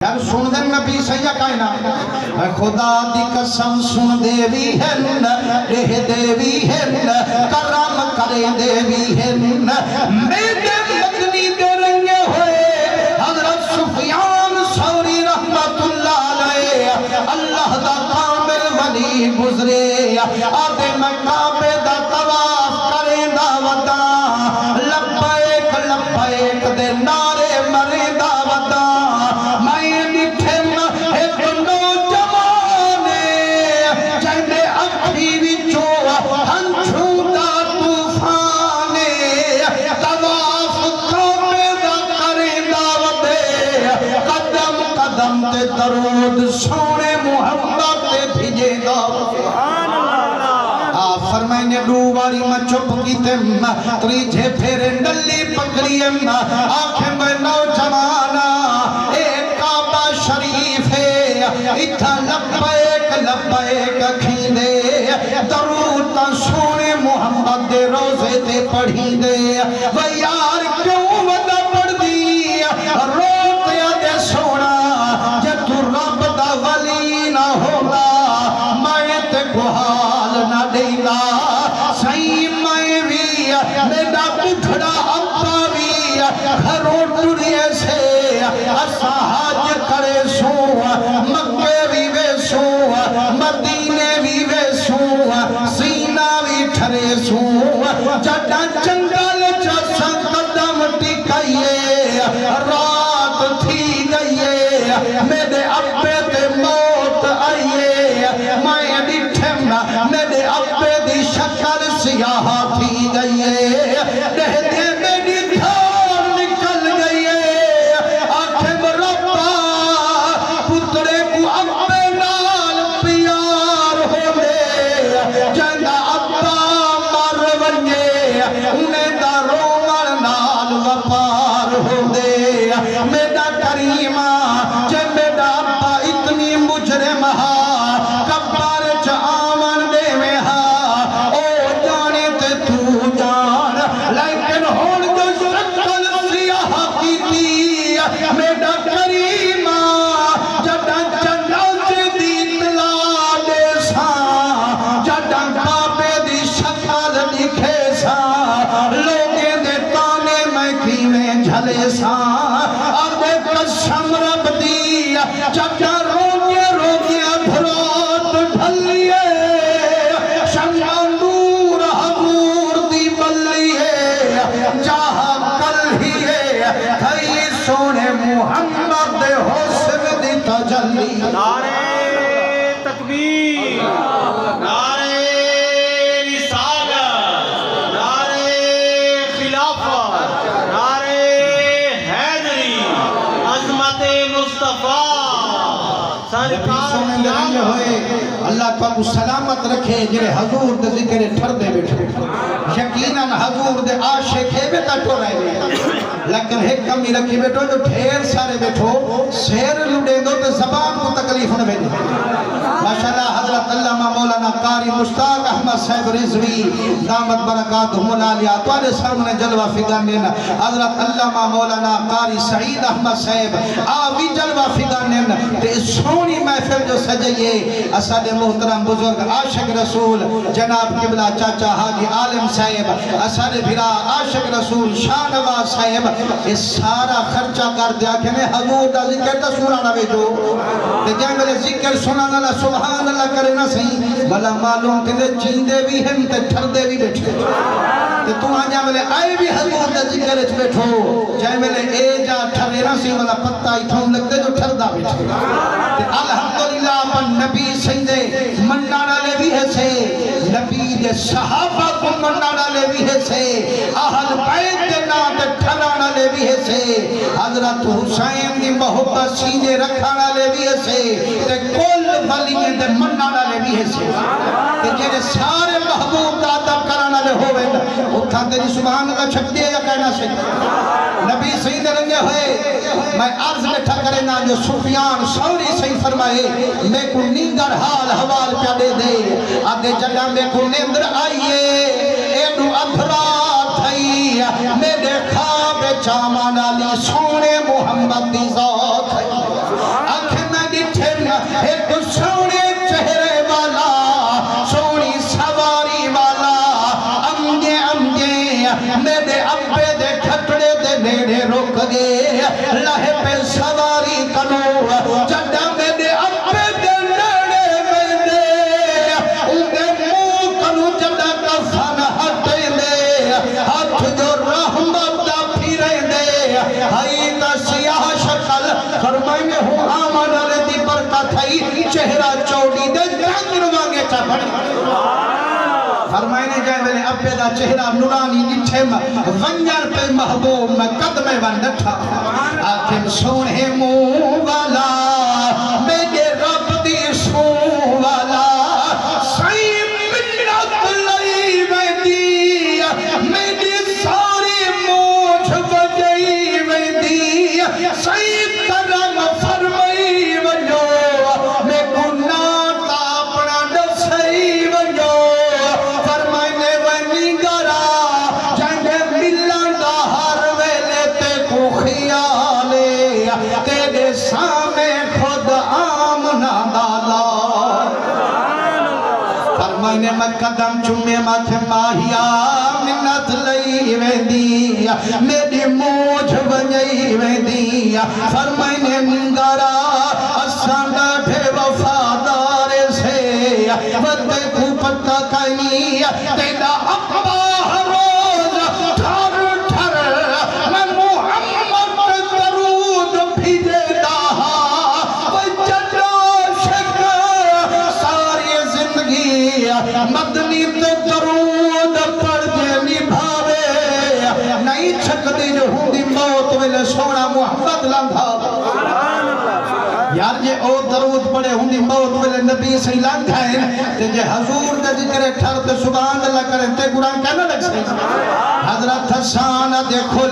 یار سن دے نبی سیدہ کائنات میں خدا دی قسم سن دے بھی ہیں رہ دے بھی ہیں کرم کرے دے بھی ہیں میرے مدنی دے رنگے ہوئے حضرت سفیان ثوری رحمت اللہ علیہ اللہ دا کامل ولی گزرے آدھے میں کعبے دا طواف کرے دا ودا لبیک لبیک دے نارے مرے دا ودا درود سونے محمد تے بھیجے گا فرمائیں نے ڈوباری میں چپ کی تے تریجھے پھیرے ڈلی پکڑی آنکھیں میں نوجوانا ایک کعبہ شریف ہے اتھا لبیک لبیک کھیندے درود تا سونے محمد دے روزے تے پڑھی دے وہ یار کیوں ودا پڑھ دی روتے دے سونا رب دا ولی نہ ہوگا میں تے گوھال نہ دے گا سہی میں بھی میرا بٹھڑا ابا بھی گھروں ٹریے سے اسا حج کرے سو مکے بھی وے سو مدینے بھی وے سو سینہ بھی ٹھرے سو جڑا جنگل چا قدم ٹکائیے رات تھی گئیے میرے ابے تے موت آئیے میں ڈٹھم میرے ابے دی شکل سیاہ تھی گئیے رہتے میری دھار نکل گئیے آنکھیں ربا پترے کو ابے نال پیار ہو دے جنگا ابا مر ونجے انہیں دا رومن نال وپار ہو دے میرا کریمہ نعرہ تکبیر نعرہ رسالت نعرہ خلافت نعرہ حیدری عظمت مصطفیٰ سرکار لگے ہوئے اللہ تو سلامت رکھے جنہیں حضور دے ذکر ٹھر دے بیٹھے یقیناً حضور دے عاشق ہے بیٹا ٹھو رہے ہیں لیکن ایک کمی رکھی بیٹھو جو ڈھیر سارے بیٹھو سیر لڑے دو تو زبان کو تکلیف نہ بیٹھے ماشاءاللہ حضرت علامہ مولانا قاری مشتاق احمد صاحب رضوی دامت برکاتہم العالیہ تو آلے سامنے جلوہ فگانین حضرت علامہ مولانا قاری سعید احمد صاحب آوی جلوہ فگانین تے سونی محفل جو سجئیے اسد محترم بزرگ عاشق رسول جناب قبلہ چاچا حاجی عالم صاحب اسد بھرا عاشق رسول شاہنواز صاحب اس سارا خرچہ کر دیا کہ میں حضور دا ذکر تا سنانا بیٹھو تے جائیں میرے ذکر سنانا اللہ سبحان اللہ کرے نہ صحیح بلا معلوم کہ چیندے بھی ہیں تے ٹھردے بھی بیٹھے تے تو آجا ملے آئے بھی حضور دا ذکر اچ بیٹھو جائیں ملے اے جا ٹھرے نہ صحیح والا پتہ اتھوں لگتے جو ٹھردہ بیٹھے تے الحمدللہ پر نبی سیدے منانا لے بھی ہے سے نبی دے صحابہ کو منانا لے بھی ہے سے اہل بیت دے ناتے ٹھرانا لے بھی ہے سے حضرت حسین دی محبت سینے رکھانا لے بھی ہے سے تے کل ولی دے منانا لے بھی ہے سے تے جنہیں سارے محبوب دا عدب کرانا لے ہوئے اتھا تیری سبحان اللہ چھک دیا یا کہنا سے نبی سیدے رنگے ہوئے میں عرض بیٹھا کرے نا جو سفیان ثوری صحیح فرمائے میں کو نیندر حال حوال پیا دے دے آدھے جگہ میں کو نیندر آئیے اینو ادھرات تھئی میرے خواب چامان علی سونے محمد دی ذات ہے فرمائنے ہوں آمان علی دی برکت ہے چہرہ چوڑی دے جانگر وانگے چا بڑی فرمائنے جائے میں نے ابے دا چہرہ نورانی نٹھے ونجر پہ محبوب میں قدمے ونڈٹھا آکھم سونے منہ والا میرے رب دی سون والا سائیں منت لئی ویندی میری ساری موجھ وجئی ویندی سائیں کرم فرمائی وجو میں گناہ تا اپنا ڈسائی وجو فرمائنے ونی گرا جنگے ملن دا ہر ویلے تے کو خیالے تیرے سامنے خود آمنا دالا فرمائنے میں قدم چمے ماتھے ماہیا منت لئی ویندی میری موجھ ونجئی ویندی فرمائنے منگارا اساں ڈاٹھے وفادار سے وتے کو پتہ کئی تیرا ابا روز ٹھر ٹھر میں محمد درود بھیجے داہا وجدہ شک ساری زندگی مدنی تو درود پڑھ دے نبھاوے نہیں چھک دی جو ہوں دی موت ویلے سونا محمد لنگھا یار یہ او درود پڑے ہوں دی موت ویلے نبی سے لنگھائیں تے جے حضور دے ذکر ٹھر تے سبحان اللہ کریں تے قرآن کہنا لگ سے حضرت حسان دیکھو